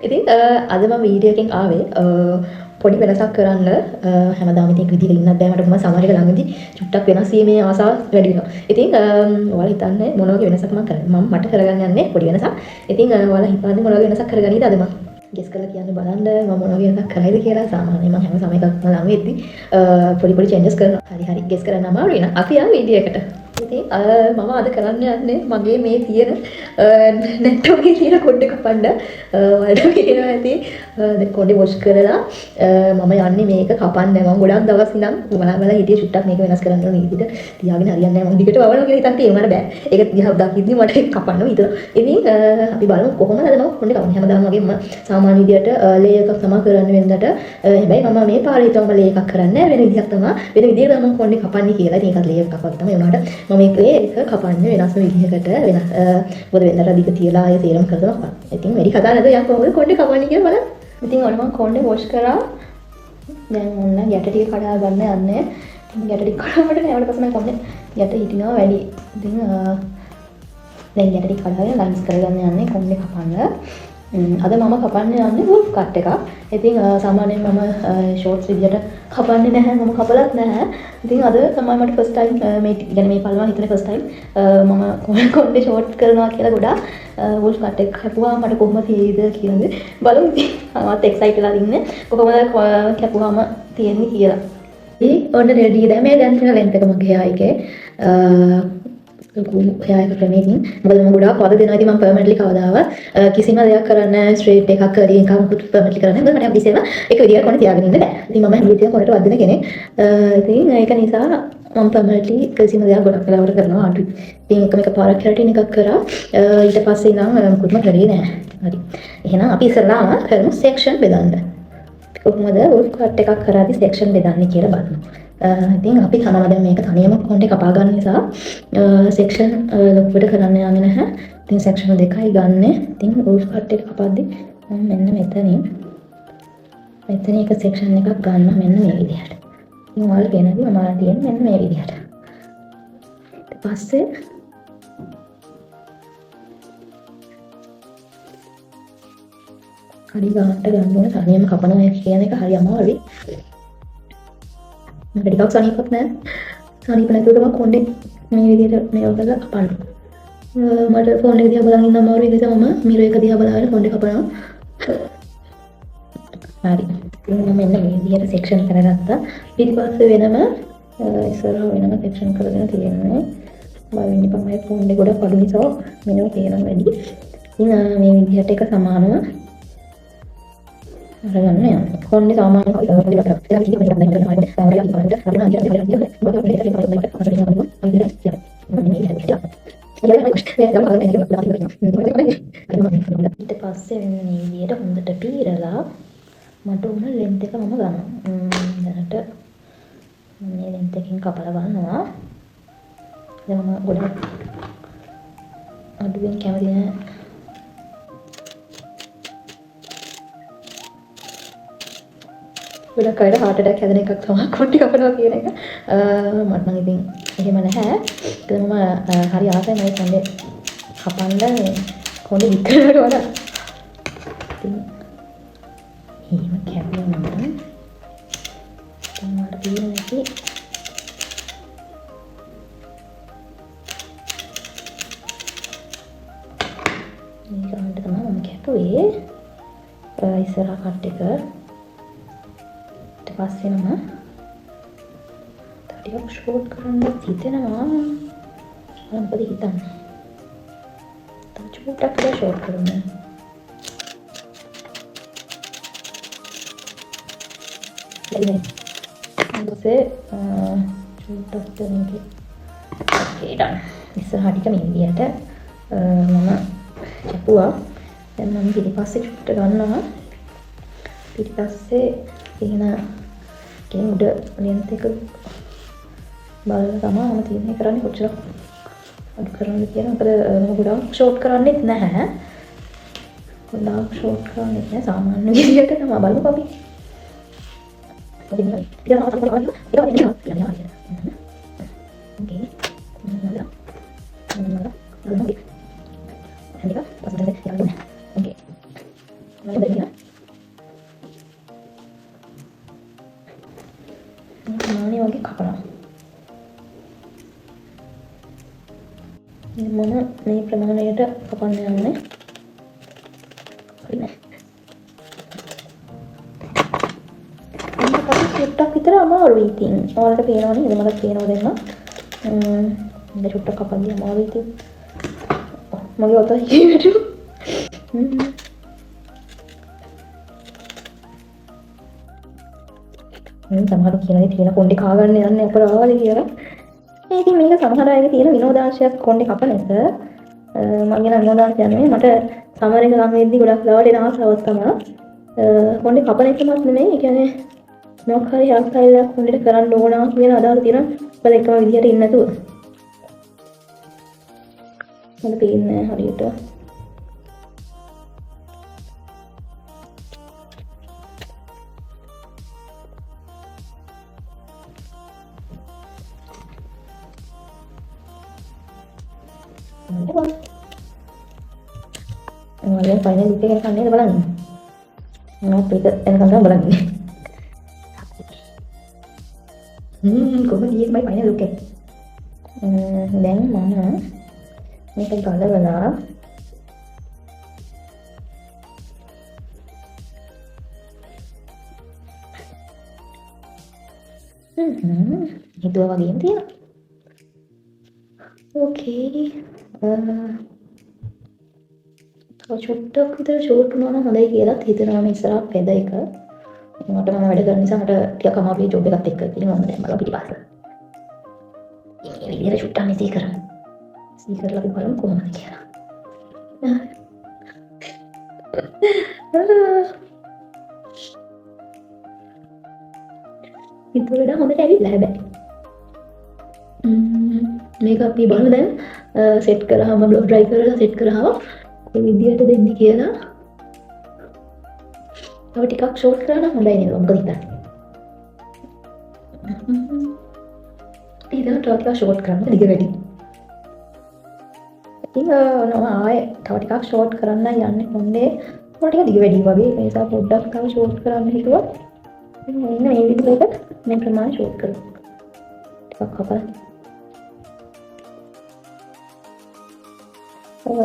ඉතින් අද මම වීඩියෝ එකෙන් ආවේ පොඩි වෙනසක් කරන්න හැමදාම ඉතින් විදිහක ඉන්නත් බෑ මට කොහොම සමහර එක ළඟදී චුට්ටක් වෙනස් වීමේ ආසාව වැඩි වෙනවා. ඉතින් ඔයාලා හිතන්නේ මොන වගේ වෙනසක් මට කරගන්න යන්නේ පොඩි වෙනසක්. ඉතින් ඔයාලා හිතන්නේ මොන වගේ වෙනසක් කරගන්නීද අද මම ගෙස් කරලා කියන්න බලන්න මම මොන වගේ වෙනසක් කරයිද කියලා. සාමාන්‍යයෙන් මම හැම සමයකම ළඟ වෙද්දි පොඩි චේන්ජස් කරනවා. හරි ගෙස් කරන්න අමාරුයි නේද? අපි යමු වීඩියෝ එකට. ඉතින් මම අද කරන්න යන්නේ මගේ මේ තියෙන නැට්ටෝගේ තියෙන කොණ්ඩේ කපන්න. ඔයාලට පේනවා ඇති දැන් කොණ්ඩේ වොෂ් කරලා මම යන්නේ මේක කපන්න. මම ගොඩක් දවස් ඉඳන් බලලා හිටියේ චුට්ටක් මේක වෙනස් කරන්න ඕන විදිහට තියාගෙන හරියන්නේ නැහැ. මම දිගට වවනවා කියලා හිතන් තියෙනවා බෑ. ඒක දිහා දකිද්දි මට කපන්න හිතුණා. ඉතින් අපි බලමු කොහොමද මම කොණ්ඩේ කපන්නේ. හැමදාම වගේ මම සාමාන්‍ය විදිහට ලේ එකක් තමයි කරන්න වෙනදට. හැබැයි මම මේ පාරේ හිතුවම ලේ එකක් කරන්නේ වෙන විදිහක් තමයි. වෙන විදිහකට මම කොණ්ඩේ කපන්නේ කියලා. ඉතින් ඒකත් ලේ එකක් කපන්න තමයි උනාට මම මේකේ එක කපන්නේ වෙනස්ම විදිහකට වෙනස් මොකද වෙනදට දිග තියලා ආයෙ තීරම් කරලා කපන්න. ඉතින් වැඩි කතා නැද යන් කොහොමද කොණ්ඩේ කපන්නේ කියලා බලන්න. ඉතින් ඔන්න මම කොණ්ඩේ වොෂ් කරා. දැන් ඔන්න ගැට ටික කඩා ගන්න යන්නේ. ඉතින් ගැට ටික කඩාවට නෑවට පස්සේ මම කොණ්ඩේ ගැට හිටිනවා වැඩි. ඉතින් දැන් ගැට ටික කඩාගෙන ලයින්ස් කරගන්න යන්නේ කොණ්ඩේ කපන්න. අද මම කපන්න යන්නේ වුල් කට් එකක්. ඉතින් සාමාන්‍යයෙන් මම ෂෝට්ස් විදියට කපන්නේ නැහැ. මම කපලත් නැහැ. ඉතින් අද තමයි මට ෆස්ට් ටයිම් මේ يعني මේ පළවෙනි හිතන්නේ ෆස්ට් ටයිම් මම කොණ්ඩේ ෂෝට් කරනවා කියලා ගොඩාක් වුල් කට් එක කැපුවා මට කොහොමද තියෙයිද කියලාද බලමු. ඉතින් මමත් එක්සයිට් වෙලා ඉන්නේ කොහොමද කැපුවාම තියෙන්නේ කියලා. ඉතින් ඔන්න රෙඩි දැන් මේ දැන් තියෙන ලෙන්ත් එක මගේ ආයිකේ හෑයක ක්‍රමයකින් මොකද මම ගොඩාක් වද දෙනවා. ඉතින් මම පර්මනන්ට්ලි කවදාවත් කිසිම දෙයක් කරන්න ස්ට්‍රේට් එකක් කරේ එකක් පර්මනන්ට්ලි කරන්න බෑ. මට හැමතිස්සෙම එක විදියට කොහොමද තියාගෙන ඉන්න බෑ. ඉතින් මම හැමතිස්සෙම කොහොමද වදින කෙනෙක්. ඉතින් ඒක නිසා මම පර්මනන්ට්ලි කිසිම දෙයක් ගොඩක් වෙලාවට කරනවා අඩුයි. ඉතින් එක පාරක් කැරටින් එකක් කරා. ඊට පස්සේ ඉඳන් මුකුත්ම කරේ නෑ. හරි. එහෙනම් අපි ඉස්සරලාම කරමු සෙක්ෂන් බෙදන්න. කොහොමද වුල් කට් එකක් කරාදී සෙක්ෂන් බෙදන්නේ කියලා බලමු. ඉතින් අපි කනවා දැන් මේක තනියම කොණ්ඩේ කපා ගන්න නිසා සෙක්ෂන් ලොකුවට කරන්න යන්නේ නැහැ. ඉතින් සෙක්ෂන් දෙකයි ගන්නෙ. ඉතින් වුල් කට් එක කපද්දි මම මෙන්න මෙතනින් එක සෙක්ෂන් එකක් ගන්නවා මෙන්න මේ විදිහට. ඉතින් ඔයාලා පේනදී මම තියෙන්නේ මෙන්න මේ විදිහට. ඊට පස්සේ හරි ගන්නට ගන්න ඕන තනියම කපනවා කියන එක හරි අමාරුයි. මට ටිකක් සනීපක් නෑ. සනීප නැතුව තමයි කොණ්ඩේ මේ විදිහට මේව කරලා කපන්න. මට ෆෝන් එක දිහා බලන් ඉන්න අමාරුයි නිසා මම මිරර් එක දිහා බලාගෙන කොණ්ඩේ කපනවා. හරි. ඉතින් මම මෙන්න මේ විදිහට සෙක්ෂන් කරගත්තා. ඊට පස්සේ වෙනම ඉස්සරහ වෙනම සෙක්ෂන් කරගෙන තියෙනවා. බලන්න ඉතින් මම ෆෝන් එක ගොඩක් අඩු නිසා මෙන්න තේරෙනවා වැඩි. ඉතින් මේ විදිහට එක සමානව අරගන්න යන්න. කොණ්ඩේ සාමාන්‍ය ඊට පස්සේ වෙන මේ විදියට හොඳට පීරලා මට උන ලෙන්ත් එක මම ගන්නවා. දැනට මේ ලෙන්ත් එකෙන් කපලා ගන්නවා. දැන් මම ගොඩක් අඩුවෙන් කැමති නෑ. ගොඩක් අයට heart attack හැදෙන එකක් තමයි කොණ්ඩේ කපනවා කියන එක. මට නම් ඉතින් එහෙම නැහැ. ඒකද මම හරි ආසයි මම කොණ්ඩේ කපන්න කොණ්ඩේ විතරට වඩා. ඉතින් එහෙම කැපුවා නම් මට තියෙන නැති මේ ගානට තමයි මම කැපුවේ. ඉස්සරහ කට් එක පස්සේ මම ටිකක් ෂෝට් කරන්න හිතෙනවා. මොකද හිතන්නේ? තව චුට්ටක් ෂෝට් කරන්න. ඊපස්සේ චුට්ටක් දෙන්නේ. ඕකේ ඩන්. ඉස්සරහට ටික මේ විදියට මම කැපුවා. දැන් මම ඊපස්සේ චුට්ට ගන්නවා. ඊට පස්සේ එහෙනම් කෙනෙක් උඩ ලෙන්ත් එක බලලා තමයි මම තීරණය කරන්නේ කොච්චර අඩු කරනවද කියලා. මොකද මම ගොඩාක් ෂෝට් කරන්නේත් නැහැ. ගොඩාක් ෂෝට් කරන්නේත් නැහැ. සාමාන්‍ය විදියට තමයි බලමු අපි. මම දෙන්න. මානේ වගේ කපනවා. මම මේ ප්‍රමාණයට කපන්න යන්නේ. හරි නෑ. චුට්ටක් විතර අමාරුයි ඉතින්. ඔයාලට පේනවනේ නේද? මට පේනව දෙන්න. මේ චුට්ටක් කපන්න අමාරුයි ඉතින්. මගේ ඔතන හිටියට. සමහර කියනවා තියෙන කොණ්ඩේ කා ගන්න යන්නේ අපරාධ කියලා. ඉතින් මේක සමහර අයගේ තියෙන විනෝදාංශයක් කොණ්ඩේ කපන එක. මගේ නම් විනෝදාංශයක් නෙමෙයි. මට සමහර එක ළම වෙද්දි ගොඩක් ලාවට එන ආසාවක් තමයි. කොණ්ඩේ කපන එකමත් නෙමෙයි. ඒ කියන්නේ මොකක් හරි හේර් ස්ටයිල් එකක් කොණ්ඩේට කරන්න ඕනා කියන අදහස තියෙන බල එකම විදිහට ඉන්න නැතුව. මට පේන්නේ හරියට. ඔයාලා ෆයිනල් லுක් එක කන්නේද බලන්න. මම පිට එනකම් තමයි බලන්නේ. කොහොමද ඊයේ මම ෆයිනල් லுක් එක. දැන් මම මේක ගලවලා හිතුවා වගේම තියෙනවා. ඕකේ. චුට්ටක් විතර ෂෝට් වුණා නම් හොඳයි කියලා හිතනවා මේ ඉස්සරහ පෙද එක. මට මම වැඩ කරන නිසා මට ටිකක් අමාරුයි ජොබ් එකත් එක්ක. ඉතින් මම දැන් බලමු පිටිපස්ස. මේ විදිහට චුට්ටක් නේ සීකර. සීකරලා අපි බලමු කොහොමද කියලා. itu udah හොඳට ඇවිල්ලා හැබැයි. මේක අපි බලමු දැන් සෙට් කරාම බ්ලොග් ඩ්‍රයි කරලා සෙට් කරාම මේ විදියට දෙන්නේ කියලා. තව ටිකක් ෂෝට් කරා නම් හොඳයි නේද? මොකද හිතන්නේ? තව ටිකක් ෂෝට් කරන්න දිග වැඩි. ඉතින් ආයේ තව ටිකක් ෂෝට් කරන්න යන්නේ කොන්නේ තව ටික දිග වැඩි වගේ. ඒ නිසා පොඩ්ඩක් තව ෂෝට් කරන්න හිතුවා. ඉතින් මේ විදිහට මේ ප්‍රමාණය ෂෝට් කරමු. ටිකක් කපලා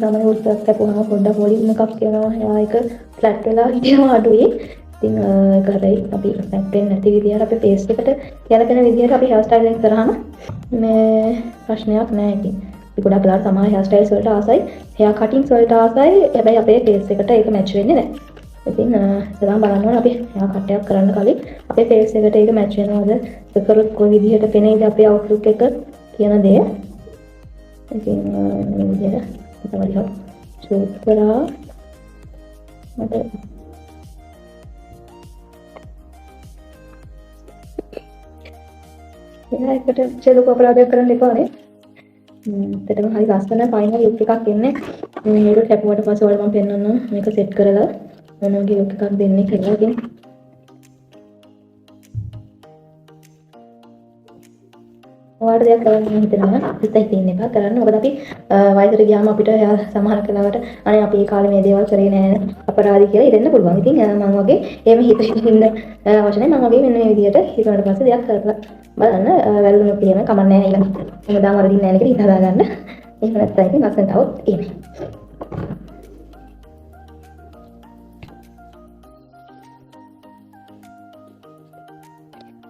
තමයි උත්තර කපුවම පොඩ්ඩක් වොලියුම් එකක් කියනවා. එයා එක ෆ්ලැට් වෙලා හිටිනවා අඩුයි. ඉතින් ඒක හරි අපි ෆ්ලැට් වෙන්නේ නැති විදිහට අපේ ෆේස් එකට යනකන විදිහට අපි හෙයාර් ස්ටයිල් එක කරාම මේ ප්‍රශ්නයක් නැහැ ඉතින්. අපි ගොඩක් වෙලාවට සමහර හෙයාර් ස්ටයිල්ස් වලට ආසයි, හෙයාර් කටින්ග්ස් වලට ආසයි. හැබැයි අපේ ෆේස් එකට ඒක මැච් වෙන්නේ නැහැ. ඉතින් සදා බලන්න ඕනේ අපි හෙයාර් කට් එකක් කරන්න කලින් අපේ ෆේස් එකට ඒක මැච් වෙනවද? ඒක කරොත් කොයි විදිහට පෙනෙයිද අපේ අවුට්ලුක් එක කියන දේ. ඉතින් මේ විදිහට තමයි ෂූට් කරා මට ඒකට චලු අපරාධයක් කරන්න එපානේ. එතනම හරි ලස්සන ෆයිනල් ලුක් එකක් එන්නේ. මේක කැපුවට පස්සේ ඔයාලා මම පෙන්නන්නම් මේක සෙට් කරලා මොන වගේ ලුක් එකක් දෙන්නේ කියලා කියන. ඔයාලට දෙයක් කරන්න හිතනවා හිතයි තියෙන එක කරන්න. මොකද අපි වයසට ගියාම අපිට සමහර කලාවට අනේ අපි ඒ කාලේ මේ දේවල් කරේ නෑ අපරාධි කියලා ඉරෙන්න පුළුවන්. ඉතින් මම වගේ එහෙම හිතින්න අවශ්‍ය නැහැ. මම වගේ මෙන්න මේ විදිහට හිතුවාට පස්සේ දෙයක් කරලා බලන්න වැරදුනොත් එහෙම කමක් නැහැ ඊළඟ. මොකදම වරදින්නේ නැහැ නේද කියලා හිතා ගන්න. එහෙම නැත්නම් ඉතින් ලස්සනට આવොත් එහෙමයි.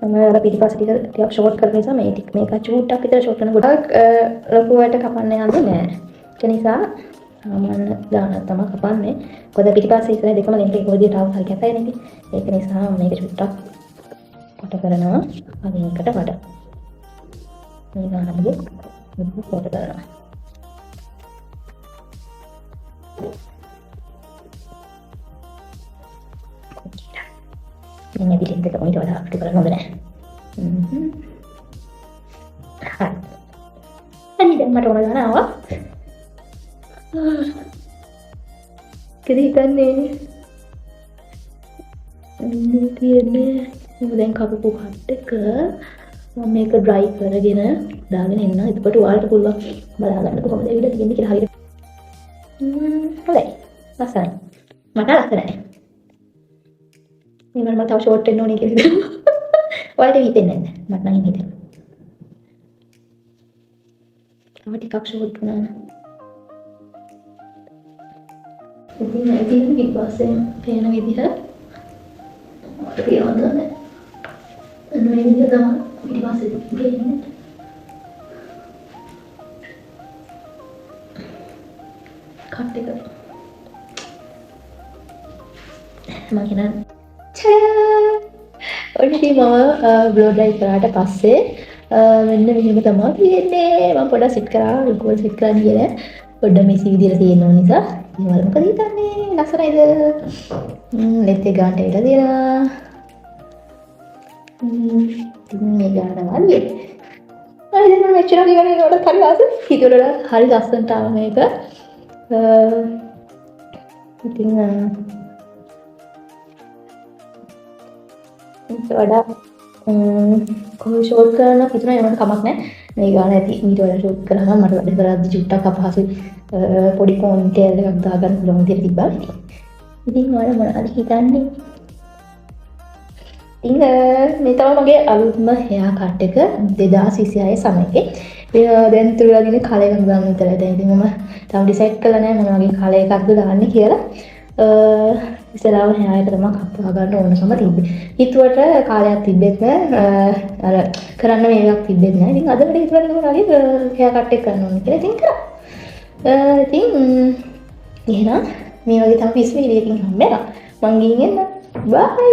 මම අර පිටිපස්ස ටිකක් ෂෝට් කරන නිසා මේක චූට්ටක් විතර ෂෝට් කරන ගොඩක් ලොකුවට කපන්න යන්නේ නැහැ. ඒ නිසා සාමාන්‍ය දාන තමයි කපන්නේ. මොකද පිටිපස්සේ ඉස්සර දෙකම ලෙන්ත් එක විදියට ආව හරි කැපයි නේද? ඒක නිසා මේක චූට්ටක් කොට කරනවා. අනිකට වඩා. මේ ගානදී කොට කරනවා. ini bikin kita ini ada di dalam mobil ya. Ini dan macam mana awak? Kita ni ini dia ni kemudian kapu buka ke මේක ඩ්‍රයි කරගෙන දාගෙන එන්න. එතකොට ඔයාලට පුළුවන් බලා ගන්න කොහොමද ඒ විදිහට තියෙන්නේ කියලා හරියට. හොඳයි. ලස්සනයි. මට ලස්සනයි. මේ මම තව ෂෝට් වෙන්න ඕනේ කියලා හිතුවා. ඔයාලට හිතෙන්නේ නැහැ. මට නම් හිතෙනවා. තව ටිකක් ෂෝට් වුණා. ඉතින් බිග් බොස් එකෙන් පේන විදිහ මට කියවන්න නැහැ. මේ විදිහ තමයි පිටිපස්සේ ගේන්නේ. කට් එක මම කියන ඔන්න මම බ්ලෝ ඩ්‍රයිව් කරාට පස්සේ මෙන්න මෙහෙම තමයි තියෙන්නේ. මම පොඩ්ඩක් සෙට් කරා රිකෝඩ් සෙට් කරන්න කියලා. පොඩ්ඩක් මේසි විදියට තියෙන නිසා ඉතින් මොකද හිතන්නේ ලස්සනයිද? ලෙත් එක ගන්නට ඉඩ දෙනවා. ඉතින් මේ ගන්න වගේ. හරි දැන් මම මෙච්චර කියවනේ ඒකට හරි ආස. හිතුවල හරි ලස්සනට ආව මේක. ඉතින් වඩා කොහොම ෂෝට් කරන්න හිතුණා ඒකට කමක් නැහැ. මේ ගාන ඇති ඊට වඩා ෂෝට් කරාම මට වැඩ කරද්දි චුට්ටක් අපහසුයි. පොඩි පොන්ටේල් එකක් දාගන්න පුළුවන් විදිහට තිබ්බා. ඉතින් ඔයාලා මොනවද හිතන්නේ? ඉතින් මේ තමයි මගේ අලුත්ම හෙයා කට් එක 2026 සමයේ. දැන් තුරලා දින කලර් එකක් දාන්න විතරයි. දැන් ඉතින් මම තාම ඩිසයිඩ් කරලා නැහැ මොන වගේ කලර් එකක්ද දාන්නේ කියලා. ඉස්සරහම හෙයා එක තමයි කප්පා ගන්න ඕනකම තිබ්බේ. හිතුවට කාලයක් තිබ්බෙත් නැහැ. අර කරන්න මේකක් තිබ්බෙත් නැහැ. ඉතින් අද වැඩි හිතුවා නිකන් වගේ හෙයා කට් එක කරන්න ඕනේ කියලා. ඉතින් කරා. ඉතින් එහෙනම් මේ වගේ තමයි පිස් වීඩියෝ එකකින් හම්බෙලා. මං ගිහින් එන්න. බයි.